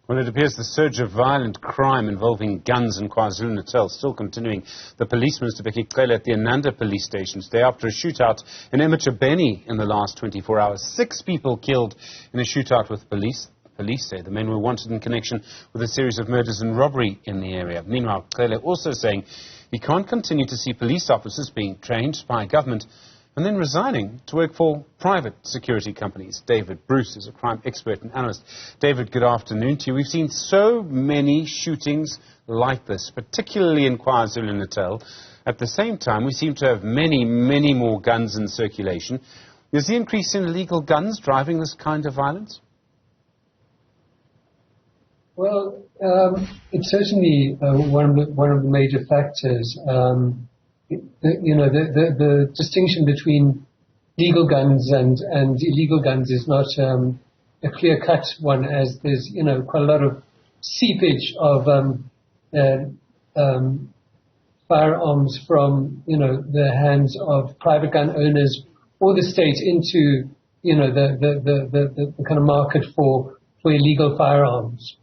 Well, it appears the surge of violent crime involving guns in KwaZulu Natal still continuing. The police, Minister Bheki Cele, at the Inanda police station today after a shootout in Emachobeni in the last 24 hours. 6 people killed in a shootout with police. Police say the men were wanted in connection with a series of murders and robbery in the area. Meanwhile, Cele also saying he can't continue to see police officers being trained by government and then resigning to work for private security companies. David Bruce is a crime expert and analyst. David, good afternoon to you. We've seen so many shootings like this, particularly in KwaZulu Natal. At the same time, we seem to have many, many more guns in circulation. Is the increase in illegal guns driving this kind of violence? Well, it's certainly one of the major factors. The distinction between legal guns and illegal guns is not a clear-cut one, as there's quite a lot of seepage of firearms from the hands of private gun owners or the state into the kind of market for illegal firearms.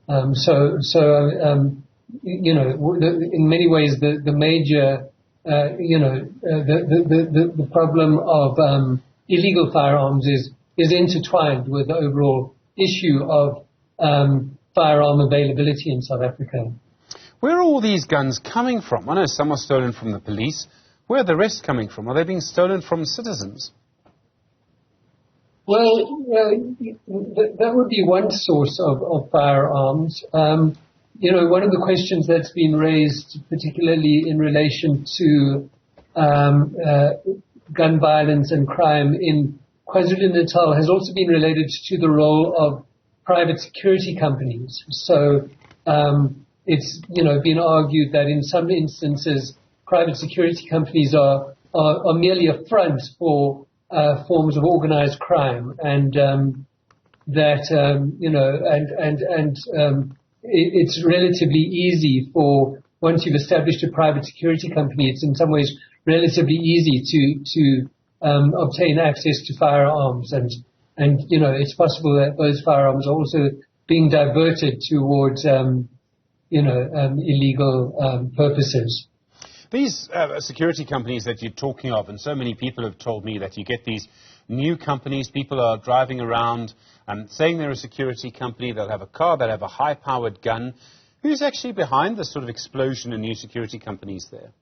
In many ways the major the problem of illegal firearms is intertwined with the overall issue of firearm availability in South Africa. Where are all these guns coming from? I know some are stolen from the police. Where are the rest coming from? Are they being stolen from citizens? Well, that would be one source of firearms. One of the questions that's been raised, particularly in relation to gun violence and crime in KwaZulu Natal, has also been related to the role of private security companies. So it's been argued that in some instances private security companies are merely a front for forms of organized crime, and it's relatively easy for, once you've established a private security company, it's in some ways relatively easy to obtain access to firearms, and it's possible that those firearms are also being diverted towards illegal purposes. These security companies that you're talking of, and so many people have told me that you get these new companies, people are driving around saying they're a security company, they'll have a car, they'll have a high-powered gun. Who's actually behind this sort of explosion in new security companies there?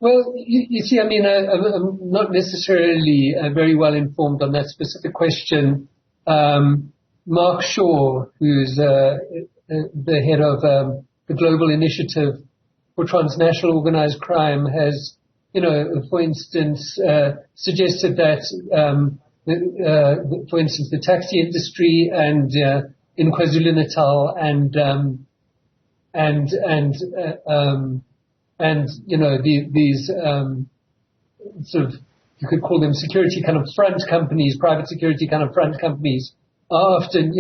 Well, you see, I'm not necessarily very well informed on that specific question. Mark Shaw, who's the head of the Global Initiative for Transnational Organized Crime, has, for instance, suggested that, for instance, the taxi industry and in KwaZulu Natal these sort of, you could call them security kind of front companies, private security kind of front companies, are often,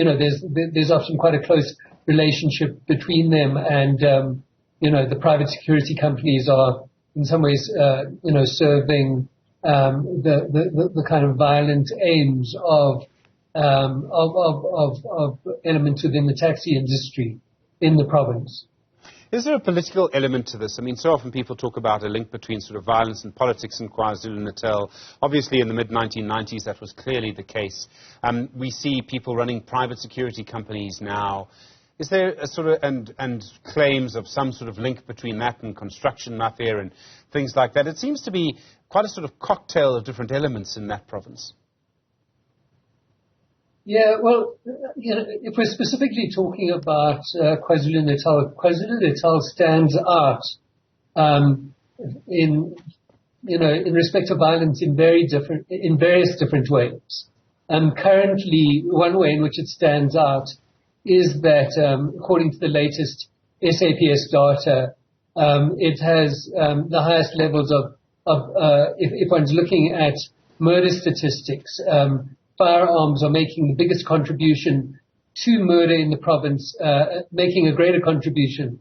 there's often quite a close relationship between them, and the private security companies are in some ways, serving the kind of violent aims of elements within the taxi industry in the province. Is there a political element to this? I mean, so often people talk about a link between sort of violence and politics in KwaZulu Natal. Obviously, in the mid-1990s, that was clearly the case. We see people running private security companies now. Is there a sort of, and claims of some sort of link between that and construction mafia and things like that? It seems to be quite a sort of cocktail of different elements in that province. Yeah, well, if we're specifically talking about KwaZulu Natal stands out in respect of violence in various different ways. Currently, one way in which it stands out is that, according to the latest SAPS data, it has the highest levels of if one's looking at murder statistics, firearms are making the biggest contribution to murder in the province, making a greater contribution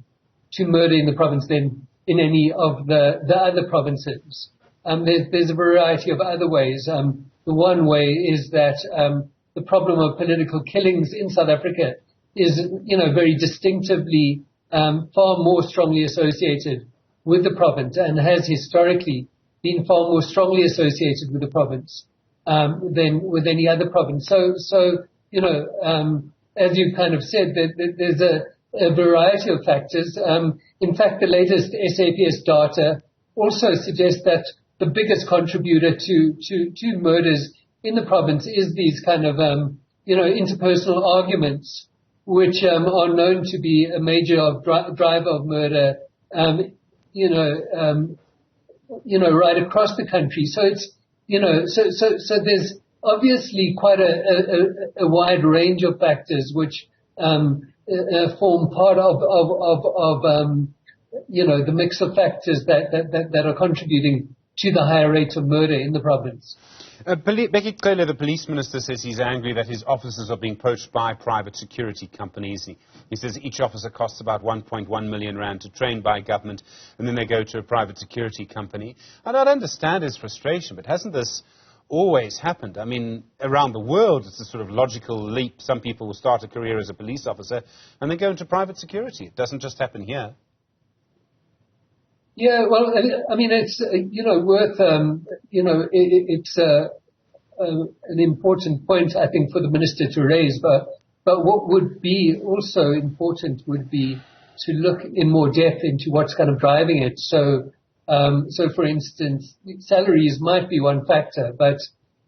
to murder in the province than in any of the other provinces. There's a variety of other ways. The one way is that the problem of political killings in South Africa is, very distinctively far more strongly associated with the province and has historically been far more strongly associated with the province than with any other province. So as you kind of said, there's a variety of factors. In fact, the latest SAPS data also suggests that the biggest contributor to murders in the province is these kind of, interpersonal arguments, which are known to be a major driver of murder, right across the country. So it's, so there's obviously quite a wide range of factors which form part of the mix of factors that are contributing to the higher rate of murder in the province. Bheki Cele, the police minister, says he's angry that his officers are being poached by private security companies. He says each officer costs about 1.1 million rand to train by government, and then they go to a private security company. And I understand his frustration, but hasn't this always happened? I mean, around the world, it's a sort of logical leap. Some people will start a career as a police officer and then go into private security. It doesn't just happen here. Yeah, well, I mean, it's, worth, it's an important point, I think, for the minister to raise. But what would be also important would be to look in more depth into what's kind of driving it. So for instance, salaries might be one factor, but,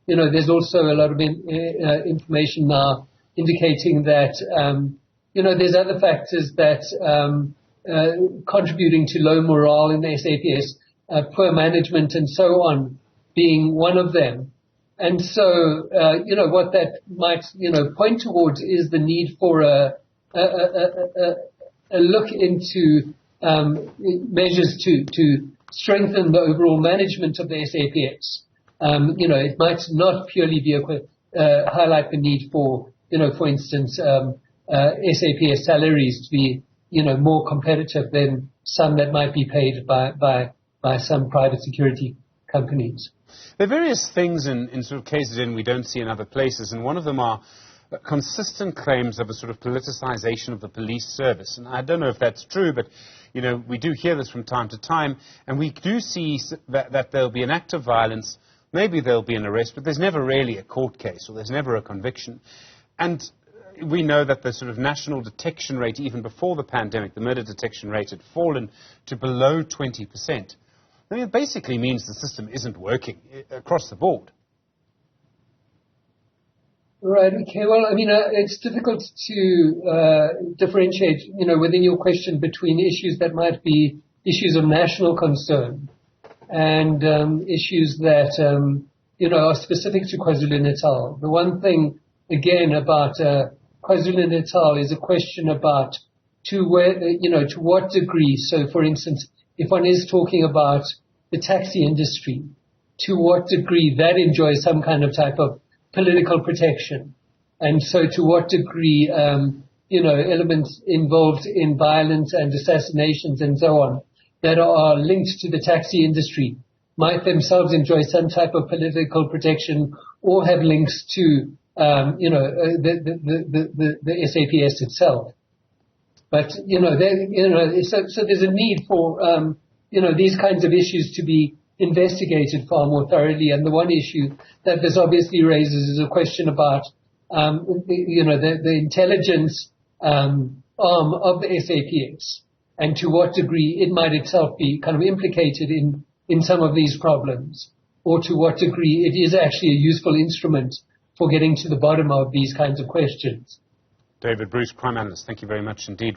there's also a lot of information now indicating that, there's other factors that, contributing to low morale in the SAPS, poor management and so on being one of them. And so, what that might, point towards is the need for a look into measures to strengthen the overall management of the SAPS. It might not purely be highlight the need for, for instance, SAPS salaries to be more competitive than some that might be paid by some private security companies. There are various things in sort of KZN we don't see in other places, and one of them are consistent claims of a sort of politicization of the police service. And I don't know if that's true, but, we do hear this from time to time, and we do see that there'll be an act of violence, maybe there'll be an arrest, but there's never really a court case, or there's never a conviction. And we know that the sort of national detection rate, even before the pandemic, the murder detection rate had fallen to below 20%. I mean, it basically means the system isn't working across the board. Right. Okay. Well, I mean, it's difficult to differentiate, within your question between issues that might be issues of national concern and issues that, are specific to KwaZulu Natal. The one thing, again, about KwaZulu Natal is a question about to what degree. So, for instance, if one is talking about the taxi industry, to what degree that enjoys some kind of type of political protection, and so to what degree, elements involved in violence and assassinations and so on that are linked to the taxi industry might themselves enjoy some type of political protection or have links to the SAPS itself. But, so there's a need for, these kinds of issues to be investigated far more thoroughly. And the one issue that this obviously raises is a question about, the intelligence arm of the SAPS and to what degree it might itself be kind of implicated in some of these problems, or to what degree it is actually a useful instrument for getting to the bottom of these kinds of questions. David Bruce, crime analyst, thank you very much indeed.